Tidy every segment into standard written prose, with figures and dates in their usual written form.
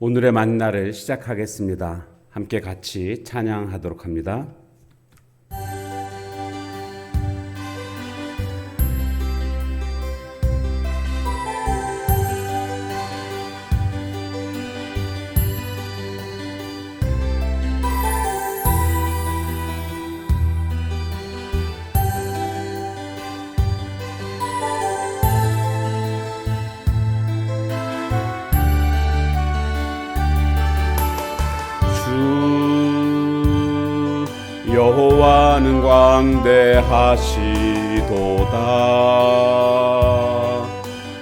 오늘의 만나를 시작하겠습니다. 함께 같이 찬양하도록 합니다. 여호와는 광대하시도다.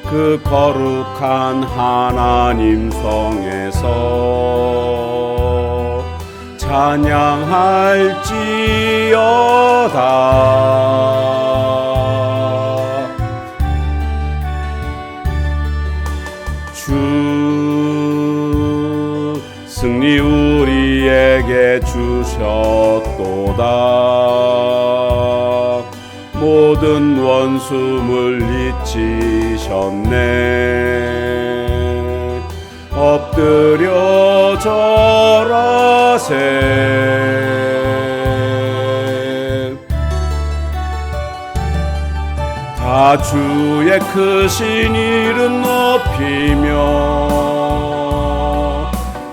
그 거룩한 하나님 성에서 찬양할지어다. 주 승리 우리에게 주셨도다. 모든 원수 물리치셨네. 엎드려 절하세. 다 주의 크신 이름 높이며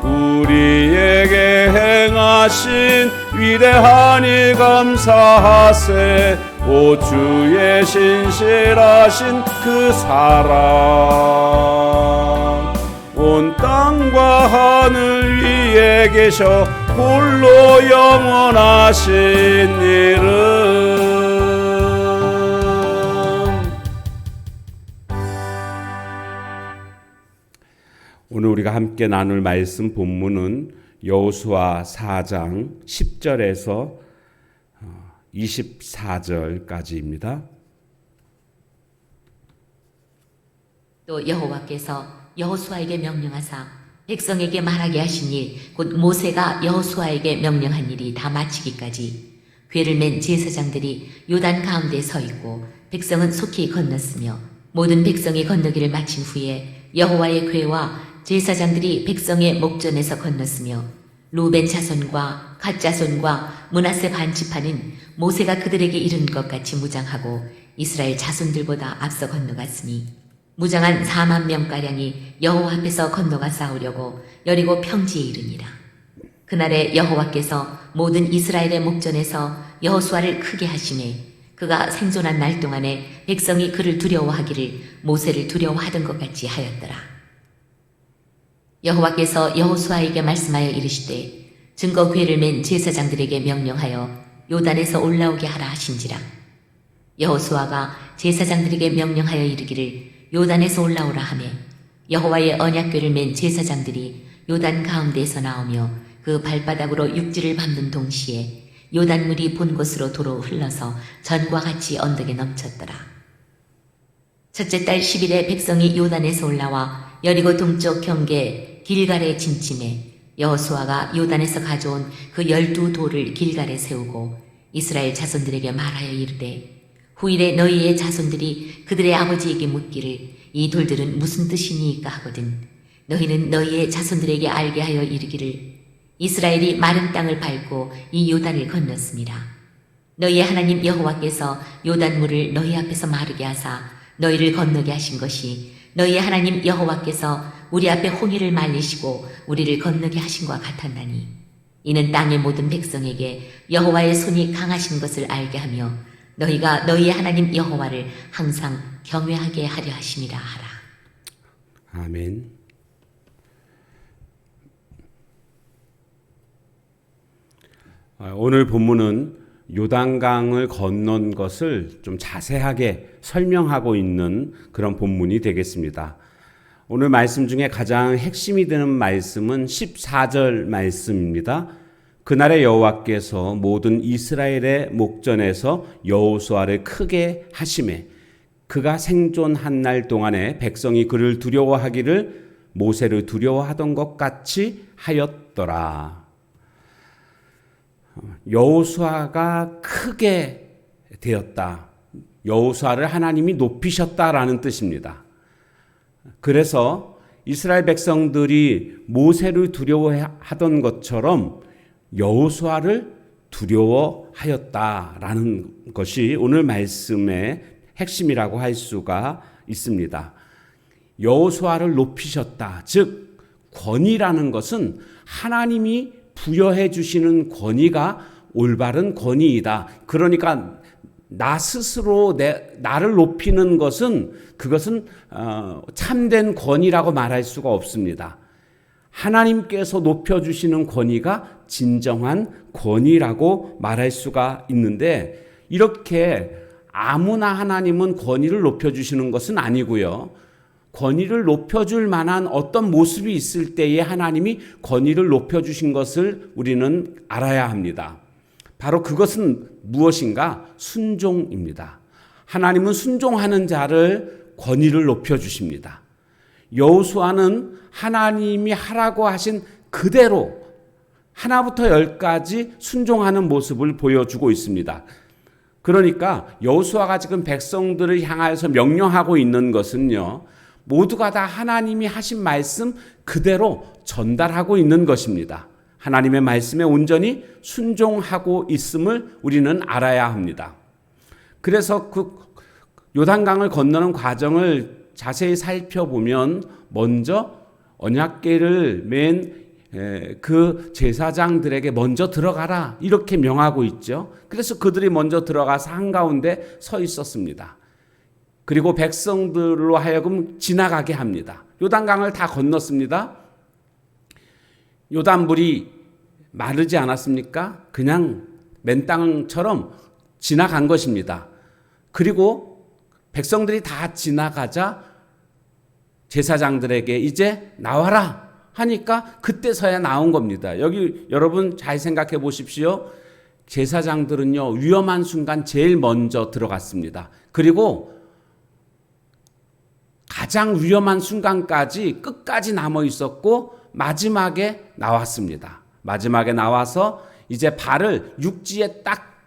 우리에게 행하신 위대한 일 감사하세. 오 주의 신실하신 그 사랑 온 땅과 하늘 위에 계셔 홀로 영원하신 이름. 오늘 우리가 함께 나눌 말씀 본문은 여호수아 4장 10절에서 24절까지입니다. 또 여호와께서 여호수아에게 명령하사 백성에게 말하게 하신 일 곧 모세가 여호수아에게 명령한 일이 다 마치기까지 궤를 맨 제사장들이 요단 가운데 서 있고 백성은 속히 건넜으며 모든 백성이 건너기를 마친 후에 여호와의 궤와 제사장들이 백성의 목전에서 건넜으며 루벤 자손과 갓 자손과 므낫세 반 지파는 모세가 그들에게 이른 것 같이 무장하고 이스라엘 자손들보다 앞서 건너갔으니 무장한 4만 명가량이 여호와 앞에서 건너가 싸우려고 여리고 평지에 이르니라. 그날에 여호와께서 모든 이스라엘의 목전에서 여호수아를 크게 하시매 그가 생존한 날 동안에 백성이 그를 두려워하기를 모세를 두려워하던 것 같이 하였더라. 여호와께서 여호수아에게 말씀하여 이르시되 증거 궤를 맨 제사장들에게 명령하여 요단에서 올라오게 하라 하신지라. 여호수아가 제사장들에게 명령하여 이르기를 요단에서 올라오라 하매 여호와의 언약궤를 맨 제사장들이 요단 가운데에서 나오며 그 발바닥으로 육지를 밟는 동시에 요단물이 본 곳으로 도로 흘러서 전과 같이 언덕에 넘쳤더라. 첫째 달 10일에 백성이 요단에서 올라와 여리고 동쪽 경계 길갈에 진침해 여호수아가 요단에서 가져온 그 12돌을 길갈에 세우고 이스라엘 자손들에게 말하여 이르되 후일에 너희의 자손들이 그들의 아버지에게 묻기를 이 돌들은 무슨 뜻이니까 하거든 너희는 너희의 자손들에게 알게 하여 이르기를 이스라엘이 마른 땅을 밟고 이 요단을 건넜습니다. 너희의 하나님 여호와께서 요단물을 너희 앞에서 마르게 하사 너희를 건너게 하신 것이 너희의 하나님 여호와께서 우리 앞에 홍해를 말리시고 우리를 건너게 하신 것과 같았나니 이는 땅의 모든 백성에게 여호와의 손이 강하신 것을 알게 하며 너희가 너희의 하나님 여호와를 항상 경외하게 하려 하심이라 하라. 아멘. 오늘 본문은 요단강을 건넌 것을 좀 자세하게 설명하고 있는 그런 본문이 되겠습니다. 오늘 말씀 중에 가장 핵심이 되는 말씀은 14절 말씀입니다. 그날에 여호와께서 모든 이스라엘의 목전에서 여호수아를 크게 하시매 그가 생존한 날 동안에 백성이 그를 두려워하기를 모세를 두려워하던 것 같이 하였더라. 여호수아가 크게 되었다. 여호수아를 하나님이 높이셨다라는 뜻입니다. 그래서 이스라엘 백성들이 모세를 두려워하던 것처럼 여호수아를 두려워하였다라는 것이 오늘 말씀의 핵심이라고 할 수가 있습니다. 여호수아를 높이셨다. 즉 권위라는 것은 하나님이 부여해 주시는 권위가 올바른 권위이다. 그러니까 나 스스로 나를 높이는 것은 그것은 참된 권위라고 말할 수가 없습니다. 하나님께서 높여주시는 권위가 진정한 권위라고 말할 수가 있는데 이렇게 아무나 하나님은 권위를 높여주시는 것은 아니고요. 권위를 높여줄 만한 어떤 모습이 있을 때에 하나님이 권위를 높여주신 것을 우리는 알아야 합니다. 바로 그것은 무엇인가? 순종입니다. 하나님은 순종하는 자를 권위를 높여주십니다. 여호수아는 하나님이 하라고 하신 그대로 하나부터 열까지 순종하는 모습을 보여주고 있습니다. 그러니까 여호수아가 지금 백성들을 향하여서 명령하고 있는 것은요, 모두가 다 하나님이 하신 말씀 그대로 전달하고 있는 것입니다. 하나님의 말씀에 온전히 순종하고 있음을 우리는 알아야 합니다. 그래서 그 요단강을 건너는 과정을 자세히 살펴보면 먼저 언약궤를 맨 그 제사장들에게 먼저 들어가라 이렇게 명하고 있죠. 그래서 그들이 먼저 들어가서 한가운데 서 있었습니다. 그리고 백성들로 하여금 지나가게 합니다. 요단강을 다 건넜습니다. 요단물이 마르지 않았습니까? 그냥 맨 땅처럼 지나간 것입니다. 그리고 백성들이 다 지나가자 제사장들에게 이제 나와라 하니까 그때서야 나온 겁니다. 여기 여러분 잘 생각해 보십시오. 제사장들은요, 위험한 순간 제일 먼저 들어갔습니다. 그리고 가장 위험한 순간까지 끝까지 남아 있었고 마지막에 나왔습니다. 마지막에 나와서 이제 발을 육지에 딱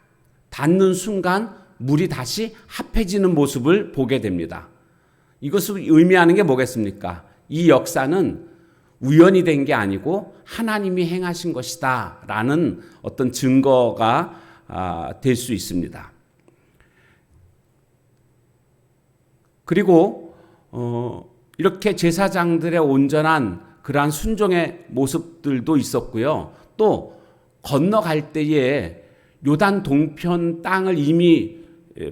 닿는 순간 물이 다시 합해지는 모습을 보게 됩니다. 이것을 의미하는 게 뭐겠습니까? 이 역사는 우연이 된 게 아니고 하나님이 행하신 것이다 라는 어떤 증거가 될 수 있습니다. 그리고 이렇게 제사장들의 온전한 그러한 순종의 모습들도 있었고요. 또 건너갈 때에 요단 동편 땅을 이미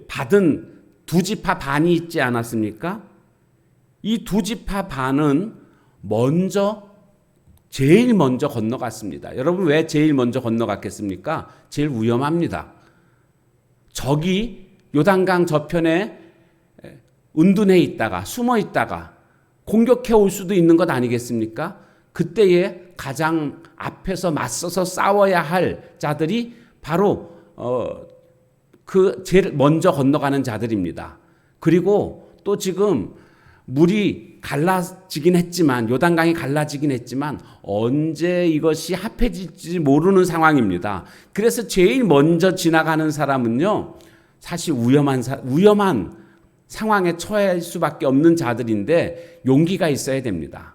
받은 두 지파 반이 있지 않았습니까? 이 두 지파 반은 제일 먼저 건너갔습니다. 여러분 왜 제일 먼저 건너갔겠습니까? 제일 위험합니다. 적이 요단강 저편에 은둔해 있다가 숨어 있다가 공격해 올 수도 있는 것 아니겠습니까? 그때에 가장 앞에서 맞서서 싸워야 할 자들이 바로 제일 먼저 건너가는 자들입니다. 그리고 또 지금 물이 갈라지긴 했지만 요단강이 갈라지긴 했지만 언제 이것이 합해질지 모르는 상황입니다. 그래서 제일 먼저 지나가는 사람은요, 사실 위험한 상황에 처할 수밖에 없는 자들인데 용기가 있어야 됩니다.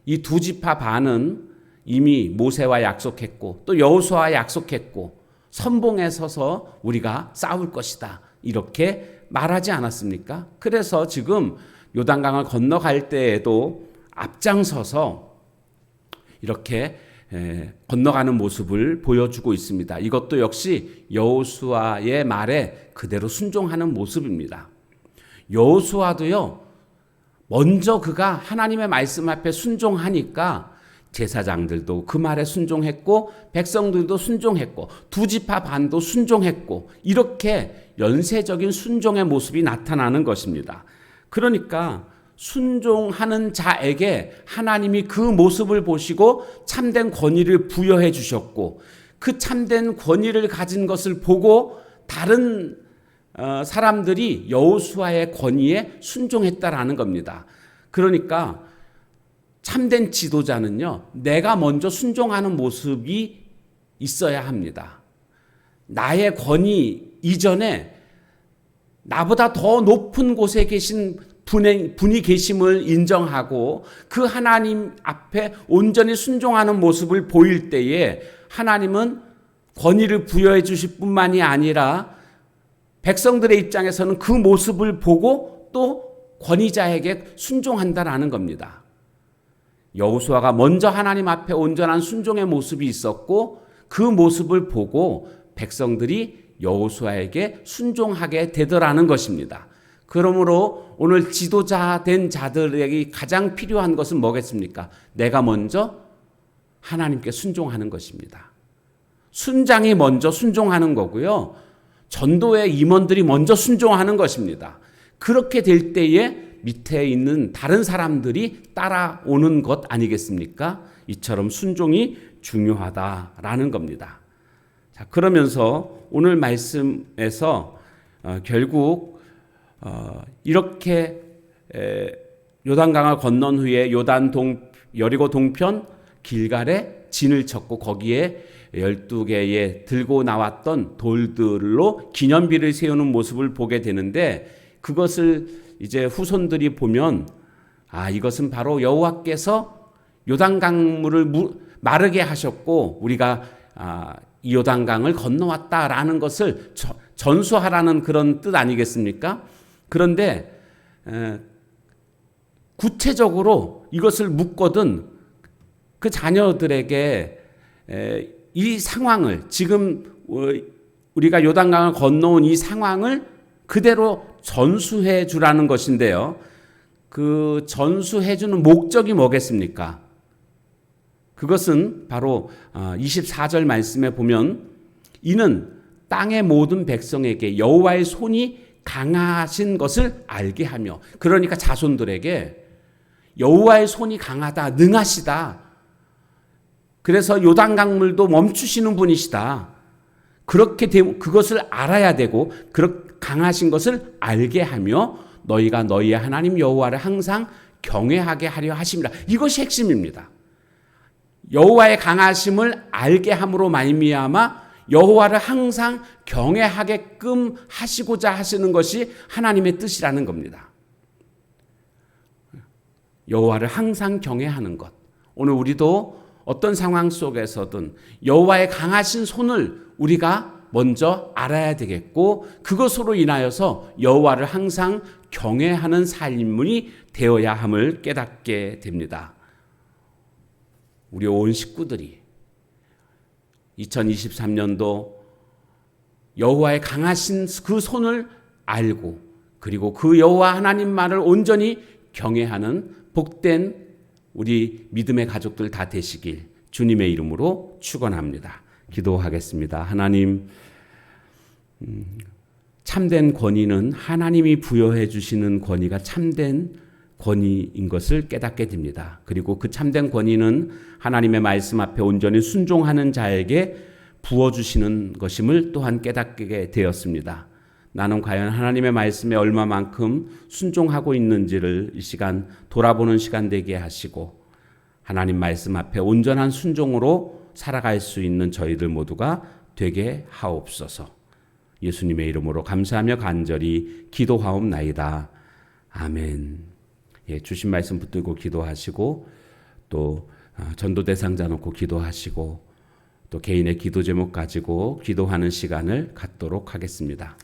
이 두 지파 반은 이미 모세와 약속했고 또 여호수아와 약속했고 선봉에 서서 우리가 싸울 것이다 이렇게 말하지 않았습니까? 그래서 지금 요단강을 건너갈 때에도 앞장서서 이렇게 건너가는 모습을 보여주고 있습니다. 이것도 역시 여호수아의 말에 그대로 순종하는 모습입니다. 여호수아도요, 먼저 그가 하나님의 말씀 앞에 순종하니까 제사장들도 그 말에 순종했고 백성들도 순종했고 두 지파 반도 순종했고 이렇게 연쇄적인 순종의 모습이 나타나는 것입니다. 그러니까 순종하는 자에게 하나님이 그 모습을 보시고 참된 권위를 부여해 주셨고 그 참된 권위를 가진 것을 보고 다른 사람들이 여호수아의 권위에 순종했다라는 겁니다. 그러니까 참된 지도자는요, 내가 먼저 순종하는 모습이 있어야 합니다. 나의 권위 이전에 나보다 더 높은 곳에 계신 분이 계심을 인정하고 그 하나님 앞에 온전히 순종하는 모습을 보일 때에 하나님은 권위를 부여해 주실 뿐만이 아니라 백성들의 입장에서는 그 모습을 보고 또 권위자에게 순종한다라는 겁니다. 여호수아가 먼저 하나님 앞에 온전한 순종의 모습이 있었고 그 모습을 보고 백성들이 여호수아에게 순종하게 되더라는 것입니다. 그러므로 오늘 지도자 된 자들에게 가장 필요한 것은 뭐겠습니까? 내가 먼저 하나님께 순종하는 것입니다. 순장이 먼저 순종하는 거고요. 전도의 임원들이 먼저 순종하는 것입니다. 그렇게 될 때에 밑에 있는 다른 사람들이 따라오는 것 아니겠습니까? 이처럼 순종이 중요하다라는 겁니다. 자, 그러면서 오늘 말씀에서 결국 이렇게 요단강을 건넌 후에 여리고 동편 길갈에 진을 쳤고 거기에 12개의 들고 나왔던 돌들로 기념비를 세우는 모습을 보게 되는데 그것을 이제 후손들이 보면 이것은 바로 여호와께서 요단강물을 마르게 하셨고 우리가 이 요단강을 건너왔다라는 것을 전수하라는 그런 뜻 아니겠습니까? 그런데 구체적으로 이것을 묻거든 그 자녀들에게 이 상황을 지금 우리가 요단강을 건너온 이 상황을 그대로 전수해 주라는 것인데요. 그 전수해 주는 목적이 뭐겠습니까? 그것은 바로 24절 말씀에 보면 이는 땅의 모든 백성에게 여호와의 손이 강하신 것을 알게 하며 그러니까 자손들에게 여호와의 손이 강하다, 능하시다. 그래서 요단강물도 멈추시는 분이시다. 그렇게 그것을 알아야 되고 강하신 것을 알게 하며 너희가 너희의 하나님 여호와를 항상 경외하게 하려 하심이라. 이것이 핵심입니다. 여호와의 강하심을 알게 함으로 말미암아 여호와를 항상 경외하게끔 하시고자 하시는 것이 하나님의 뜻이라는 겁니다. 여호와를 항상 경외하는 것. 오늘 우리도 어떤 상황 속에서든 여호와의 강하신 손을 우리가 먼저 알아야 되겠고 그것으로 인하여서 여호와를 항상 경외하는 삶이 되어야 함을 깨닫게 됩니다. 우리 온 식구들이 2023년도 여호와의 강하신 그 손을 알고 그리고 그 여호와 하나님만을 온전히 경외하는 복된 우리 믿음의 가족들 다 되시길 주님의 이름으로 축원합니다. 기도하겠습니다. 하나님, 참된 권위는 하나님이 부여해 주시는 권위가 참된 권위인 것을 깨닫게 됩니다. 그리고 그 참된 권위는 하나님의 말씀 앞에 온전히 순종하는 자에게 부어주시는 것임을 또한 깨닫게 되었습니다. 나는 과연 하나님의 말씀에 얼마만큼 순종하고 있는지를 이 시간 돌아보는 시간 되게 하시고 하나님 말씀 앞에 온전한 순종으로 살아갈 수 있는 저희들 모두가 되게 하옵소서. 예수님의 이름으로 감사하며 간절히 기도하옵나이다. 아멘. 주신 말씀 붙들고 기도하시고 또 전도 대상자 놓고 기도하시고 또 개인의 기도 제목 가지고 기도하는 시간을 갖도록 하겠습니다.